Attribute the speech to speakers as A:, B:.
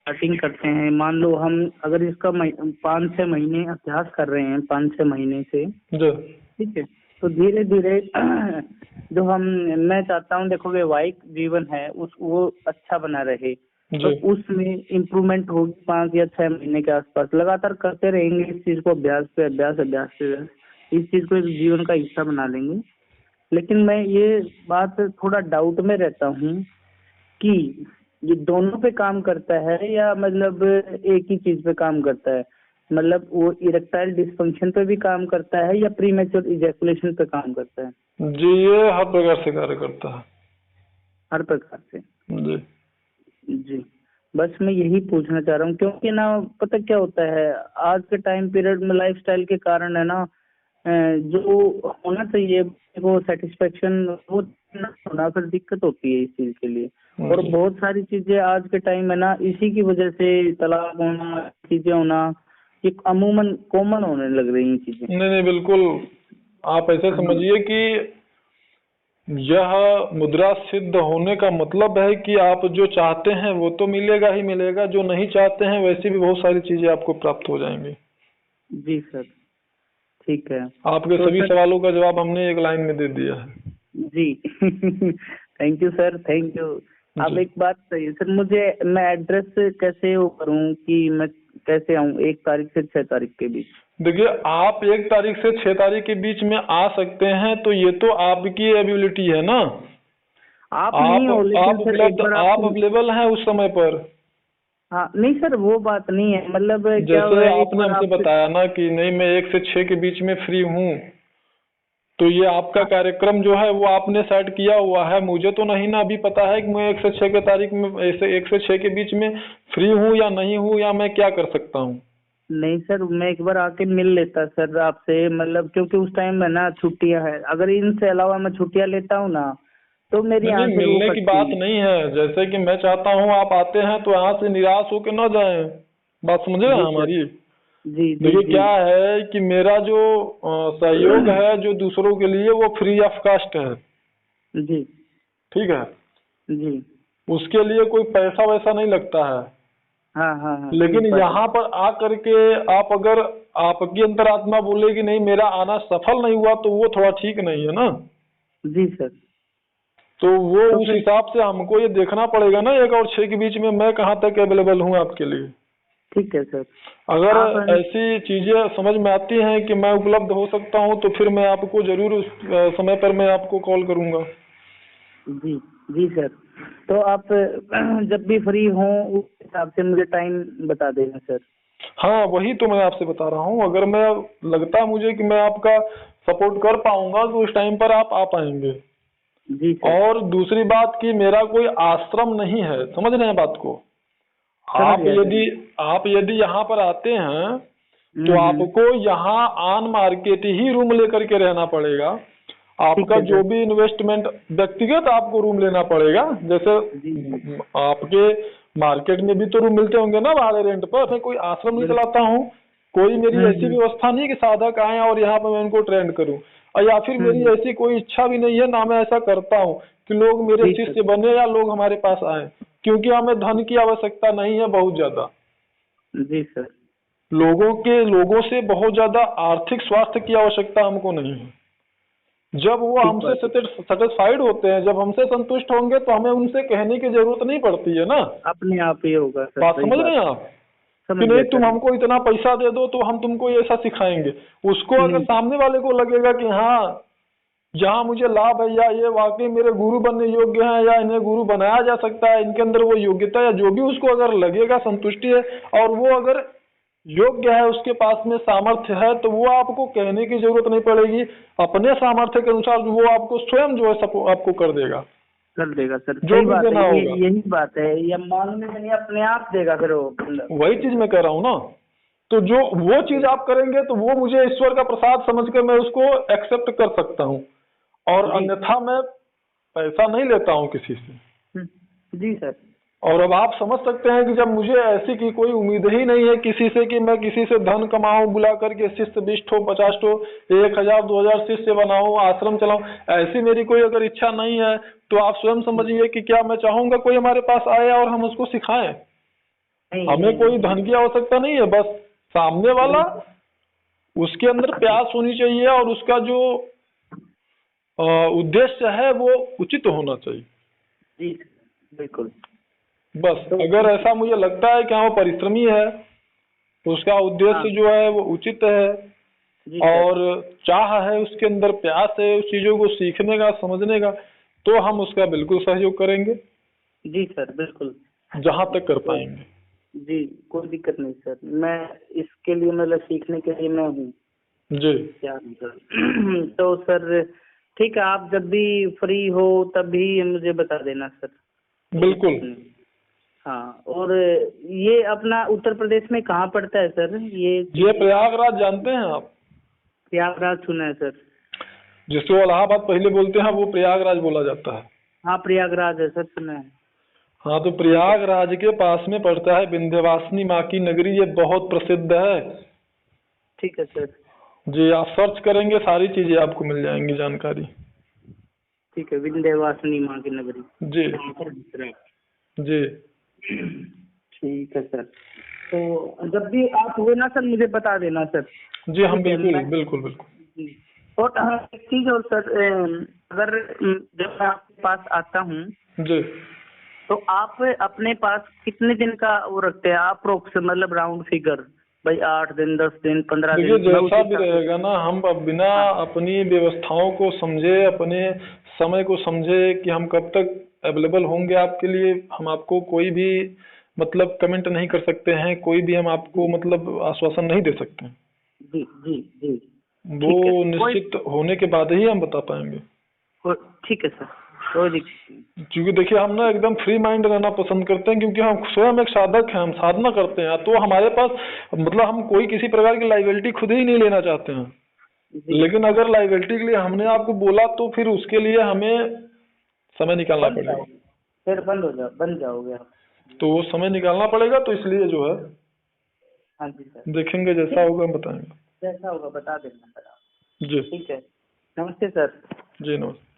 A: Starting करते हैं, मान लो हम अगर इसका 5-6 महीने अभ्यास कर रहे हैं, 5-6 महीने से,
B: जी
A: ठीक है, तो धीरे धीरे जो मैं चाहता हूँ, देखो वैवाहिक जीवन है वो अच्छा बना रहे, तो
B: जी
A: उसमें इम्प्रूवमेंट होगी। 5 या 6 महीने के आसपास लगातार करते रहेंगे इस चीज को, अभ्यास पे अभ्यास, अभ्यास पे अभ्यास, इस चीज को एक जीवन का हिस्सा बना लेंगे। लेकिन मैं ये बात थोड़ा डाउट में रहता हूँ कि ये दोनों पे काम करता है या मतलब एक ही चीज पे काम करता है, मतलब वो इरेक्टाइल डिसफंक्शन पे भी काम करता है या प्रीमेच्योर इजैकुलेशन पे काम करता है?
B: जी, ये हर प्रकार से कार्य करता है।
A: हर प्रकार से।
B: जी
A: जी, बस मैं यही पूछना चाह रहा हूँ, क्योंकि ना पता क्या होता है, आज के टाइम पीरियड में लाइफस्टाइल के कारण है ना, जो होना चाहिए वो सेटिस्फेक्शन वो ना होना, फिर दिक्कत होती है इस चीज के लिए। और
B: जी
A: बहुत सारी चीजें आज के टाइम में ना इसी की वजह से, तलाक होना, चीजें होना, ये अमूमन कॉमन होने लग रही हैं चीजें।
B: नहीं नहीं, बिल्कुल। आप ऐसे
A: हाँ,
B: समझिए कि यह मुद्रा सिद्ध होने का मतलब है कि आप जो चाहते हैं वो तो मिलेगा ही मिलेगा, जो नहीं चाहते हैं वैसी भी बहुत सारी चीजें आपको प्राप्त हो जाएंगी।
A: जी सर, ठीक है।
B: आपके
A: तो
B: सभी
A: सर,
B: सवालों का जवाब हमने एक लाइन में दे दिया है।
A: जी thank you sir, thank you. अब
B: जी
A: एक बात सही सर, मैं एड्रेस कैसे वो करूँ कि मैं कैसे आऊँ 1 तारीख से 6 तारीख के बीच?
B: देखिए, आप 1 तारीख से 6 तारीख के बीच में आ सकते हैं तो ये तो आपकी एबिलिटी है ना।
A: आप नहीं
B: आप
A: हो, लेकिन
B: आप
A: सर एक
B: उपलब्ध
A: बार
B: आप
A: आपसे,
B: अवेलेबल हैं उस समय पर।
A: हाँ नहीं सर वो बात नहीं है, मतलब क्या
B: जैसे
A: हुआ है, एक
B: आपने
A: बार
B: हमसे
A: आपसे,
B: बताया ना कि नहीं, मैं 1 से 6 के बीच में फ्री हूँ, तो ये आपका कार्यक्रम जो है वो आपने सेट किया हुआ है। मुझे तो नहीं ना अभी पता है कि मैं 1 से 6 के तारीख में, ऐसे 1 से 6 के बीच में फ्री हूँ या नहीं हूँ, या मैं क्या कर सकता हूँ।
A: नहीं सर मैं एक बार आके मिल लेता सर आपसे, मतलब क्योंकि उस टाइम में ना छुट्टियां है, अगर इनसे अलावा मैं छुट्टियां लेता हूँ ना तो मेरी
B: नहीं
A: यहाँ
B: नहीं,
A: से वो
B: मिलने की
A: कटती
B: बात
A: है।
B: नहीं है। जैसे कि मैं चाहता हूँ आप आते हैं तो यहाँ से निराश होकर न जाएं। बात समझ रहे हैं
A: जी सर,
B: हमारी।
A: जी जी
B: देखिए
A: जी।
B: क्या है कि मेरा जो सहयोग है जो दूसरों के लिए, वो फ्री ऑफ कास्ट है।
A: जी
B: ठीक है,
A: जी।
B: उसके लिए कोई पैसा वैसा नहीं लगता है।
A: हाँ हाँ हाँ,
B: लेकिन
A: ठीक बात है।
B: यहाँ पर आ करके आप अगर, आपकी अंतरात्मा बोले कि नहीं मेरा आना सफल नहीं हुआ, तो वो थोड़ा ठीक नहीं है ना।
A: जी सर।
B: तो वो
A: तो
B: उस
A: फिर
B: हिसाब से हमको ये देखना पड़ेगा ना 1 और 6 के बीच में मैं कहाँ तक अवेलेबल हूँ आपके लिए।
A: ठीक है सर।
B: अगर
A: आप
B: ऐसी चीजें समझ में आती हैं कि मैं उपलब्ध हो सकता हूँ तो फिर मैं आपको जरूर उस समय पर मैं आपको कॉल करूंगा।
A: जी जी सर, तो आप जब भी फ्री हों उस हिसाब से मुझे टाइम बता देना सर।
B: हाँ, वही तो मैं आपसे बता रहा हूँ। अगर मैं, लगता है मुझे कि मैं आपका सपोर्ट कर पाऊंगा तो उस टाइम पर आप आ पाएंगे।
A: जी सर,
B: और दूसरी बात कि मेरा कोई आश्रम नहीं है, समझ रहे हैं बात को।
A: समझ
B: आप
A: गया सर।
B: यदि आप यदि यहाँ पर आते हैं तो
A: हम्म।
B: आपको यहाँ ऑन मार्केट ही रूम लेकर के रहना पड़ेगा।
A: ठीक
B: आपका
A: है
B: जो
A: सर।
B: भी इन्वेस्टमेंट, व्यक्तिगत आपको रूम लेना पड़ेगा। जैसे
A: जी जी,
B: आपके मार्केट में भी तो रूम मिलते होंगे ना भाड़े रेंट पर। मैं कोई आश्रम नहीं
A: बिल्कुल।
B: चलाता हूँ, कोई मेरी ऐसी
A: हम्म।
B: व्यवस्था नहीं कि साधक आए और यहाँ पर मैं उनको ट्रेंड करूँ। और या फिर मेरी
A: हम्म।
B: ऐसी कोई इच्छा भी नहीं है, ना मैं ऐसा करता हूँ कि लोग मेरे
A: जी सर।
B: शिष्य बने या लोग हमारे पास आए, क्योंकि हमें धन की आवश्यकता नहीं है बहुत ज्यादा।
A: जी सर।
B: लोगों से बहुत ज्यादा आर्थिक स्वास्थ्य की आवश्यकता हमको नहीं है। जब वो
A: ठीक
B: हमसे
A: बात है।
B: सेटिस्फाइड होते हैं, जब हमसे संतुष्ट होंगे, तो हमें उनसे कहने की जरूरत नहीं पड़ती है ना।
A: अपने आप ही होगा सर,
B: बात
A: सही
B: समझ रहे
A: बात
B: हैं
A: है।
B: आप कि
A: समझ
B: नहीं
A: गया
B: तुम
A: सर।
B: हमको इतना पैसा दे दो तो हम तुमको ये ऐसा सिखाएंगे। उसको अगर
A: हम्म।
B: सामने वाले को लगेगा कि हाँ, जहाँ मुझे लाभ है या ये वाकई मेरे गुरु बनने योग्य हैं या इन्हें गुरु बनाया जा सकता है, इनके अंदर वो योग्यता या जो भी उसको अगर लगेगा संतुष्टि है, और वो अगर योग्य है, उसके पास में सामर्थ्य है, तो वो आपको कहने की जरूरत नहीं पड़ेगी। अपने सामर्थ्य के अनुसार वो आपको स्वयं जो है आपको कर देगा,
A: कर देगा सर,
B: जो
A: सही
B: भी
A: बात है,
B: देना
A: ये
B: होगा।
A: यही बात है, ये मांगने में नहीं अपने आप देगा फिर वो मतलब।
B: वही चीज मैं कह रहा हूँ ना। तो जो वो चीज आप करेंगे तो वो मुझे ईश्वर का प्रसाद समझकर मैं उसको एक्सेप्ट कर सकता हूँ। और
A: जी।
B: अन्यथा मैं पैसा नहीं लेता हूँ किसी से।
A: जी सर।
B: और अब आप समझ सकते हैं कि जब मुझे ऐसी की कोई उम्मीद ही नहीं है किसी से कि मैं किसी से धन कमाऊं, बुला करके शिष्य 20 ठो 50 ठो 1000 2000 शिष्य बनाऊं, आश्रम चलाऊं, ऐसी मेरी कोई अगर इच्छा नहीं है, तो आप स्वयं समझिए कि क्या मैं चाहूंगा कोई हमारे पास आए और हम उसको सिखाएं।
A: नहीं
B: हमें कोई धन की आवश्यकता नहीं है, बस सामने वाला उसके अंदर प्यास होनी चाहिए और उसका जो उद्देश्य है वो उचित होना चाहिए।
A: जी बिल्कुल।
B: बस
A: तो
B: अगर ऐसा मुझे लगता है कि हाँ वो परिश्रमी है, तो उसका उद्देश्य
A: हाँ
B: जो है वो उचित है
A: जी सर।
B: और चाह है, उसके अंदर प्यास है उस चीजों को सीखने का, समझने का, तो हम उसका बिल्कुल सहयोग करेंगे
A: जी सर बिल्कुल।
B: जहां तक कर
A: तो
B: पाएंगे।
A: जी कोई दिक्कत नहीं सर, मैं इसके लिए मतलब सीखने के लिए मैं हूँ
B: जी
A: क्या सर। तो सर ठीक है, आप जब भी फ्री हो तब भी मुझे बता देना सर।
B: बिल्कुल।
A: हाँ, और ये अपना उत्तर प्रदेश में कहाँ पड़ता है सर
B: ये प्रयागराज जानते हैं आप?
A: प्रयागराज सुना है सर।
B: जिसको इलाहाबाद पहले बोलते हैं वो प्रयागराज बोला जाता है।
A: हाँ प्रयागराज है सर, सुना है।
B: हाँ, तो प्रयागराज के पास में पड़ता है विंध्यवासिनी माँ की नगरी, ये बहुत प्रसिद्ध है।
A: ठीक है सर।
B: जी, आप सर्च करेंगे सारी चीजें आपको मिल जाएंगी जानकारी।
A: ठीक है, विंध्यवासिनी माँ की नगरी।
B: जी जी
A: ठीक है सर। तो जब भी आप हुए ना सर मुझे बता देना सर।
B: जी, हम
A: ठीक है,
B: बिल्कुल
A: मैं
B: बिल्कुल बिल्कुल।
A: जी। और हाँ, एक चीज और सर, अगर जब मैं आपके पास आता हूँ
B: जी,
A: तो आप अपने पास कितने दिन का वो रखते हैं अप्रोक्स, मतलब राउंड फिगर, भाई 8 दिन 10 दिन 15 दिन?
B: देखिए
A: मैं उस
B: जैसा भी
A: हिसाब से।
B: रहेगा ना, हम अब बिना
A: हाँ
B: अपनी व्यवस्थाओं को समझे, अपने समय को समझे कि हम कब तक अवेलेबल होंगे आपके लिए, हम आपको कोई भी मतलब कमेंट नहीं कर सकते हैं, कोई भी हम आपको मतलब आश्वासन नहीं दे सकते हैं।
A: जी जी जी। ठीक है,
B: वो
A: कोई
B: निश्चित होने के बाद ही हम बता पाएंगे।
A: ठीक है सर, कोई दिक्कत नहीं।
B: क्योंकि देखिए हम ना एकदम फ्री माइंड रहना पसंद करते हैं, क्योंकि हम स्वयं एक साधक हैं, हम साधना करते हैं, तो हमारे पास मतलब हम कोई किसी प्रकार की लाइबिलिटी खुद ही नहीं लेना चाहते हैं।
A: जी
B: लेकिन अगर लाइबिलिटी के लिए हमने आपको बोला तो फिर उसके लिए हमें समय निकालना
A: बन
B: पड़ेगा।
A: जाओगे, फिर बन जाओगे आप।
B: तो वो समय निकालना पड़ेगा, तो इसलिए जो है
A: हाँ जी सर।
B: देखेंगे, जैसा
A: ठीक,
B: होगा हम बताएंगे।
A: जैसा होगा बता देना सर आप।
B: जी
A: ठीक है, नमस्ते सर।
B: जी, नमस्ते।